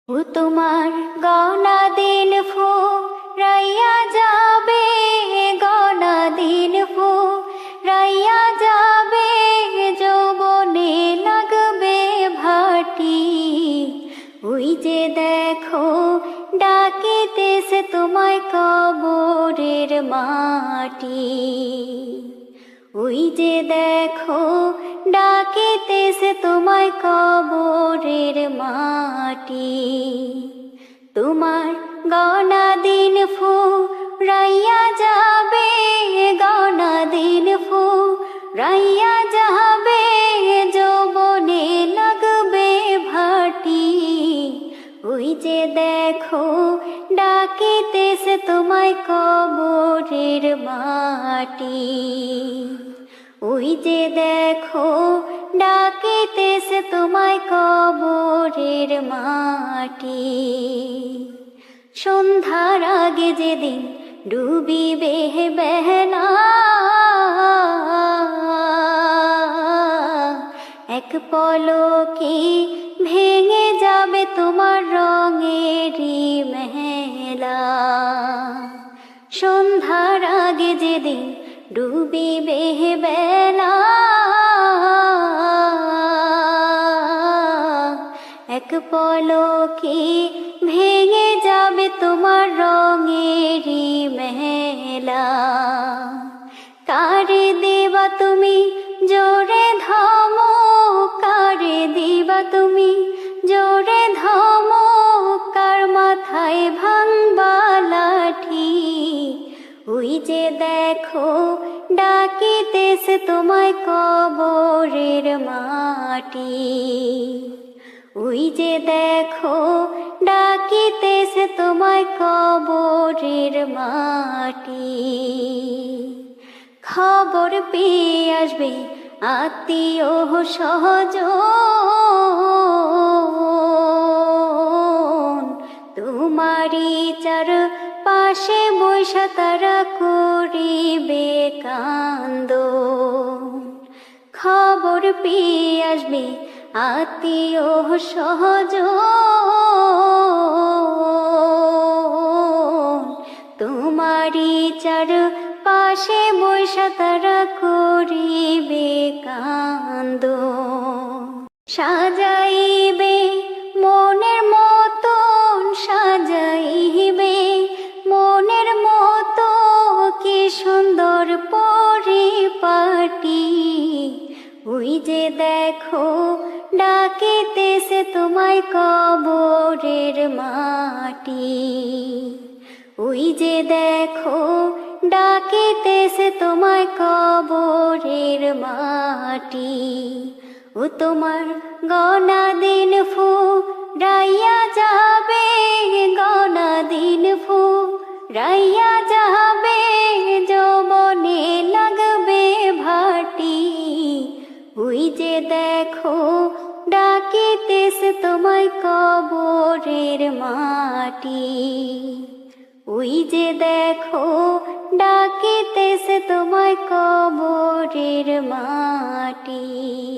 ও তোমার গনা দিন ফুরাইয়া যাবে, গনা দিন ফুরাইয়া যাবে, যৌবনে লাগবে ভাটি। ওই যে দেখো ডাকিতেছে তোমায় কবরের মাটি। ওই যে দেখো ডাকিতেছে তোমায় কবরের মাটি। তোমার গনা দিন ফুরাইয়া যাবে, গনা দিন ফুরাইয়া যাবে, যৌবনে লাগবে ভাটি। ওই যে দেখো ডাকিতেছে তোমায় কবরের মাটি। ওই যে দেখো ডাকিতেছে তোমায় কবরের মাটি। সন্ধ্যার আগে যেদিন ডুবিবে বেলা, এক পলকে ভেঙে যাবে তোমার রঙেরই মেলা। সন্ধ্যার আগে যেদিন ডুবিবে বেলা, এক পলকে ভেঙে যাবে তোমার রঙেরই মেলা। কারে দেবা তুমি জোরে ধমক, কারে দিবা তুমি জোরে ধমক, কার মাথায় ভাঙবা লাঠি। ওই যে দেখো ডাকিতেছে তোমায় কবরের মাটি। ওই যে দেখো ডাকিতেছে তোমায় কবরের মাটি। খবর পেয়ে আসবে আত্মীয় স্বজন, তোমারই চারপাশে বৈশা তারা করিবে কান্দন। খবর পেয়ে আসবে আত্মীয় স্বজন, তোমারই চারপাশে বৈশা তারা করিবে কান্দন। সাজাইবে মনের মতন, সাজাইবে মনের মতো, কি সুন্দর পরিপাটি। ওই যে দেখো ডাকিতেছে তোমায় কবরের মাটি। ওই যে দেখো ডাকিতেছে তোমায় কবরের মাটি। ও তোমার গনা দিন ফুরাইয়া যাবে, গনা দিন ফুরাইয়া যাবে, যৌবনে লাগবে ভাটি। ওই যে দেখো ডাকিতেছে তোমায় কবরের মাটি। ওই যে দেখো ডাকিতেছে তোমায় কবরের মাটি।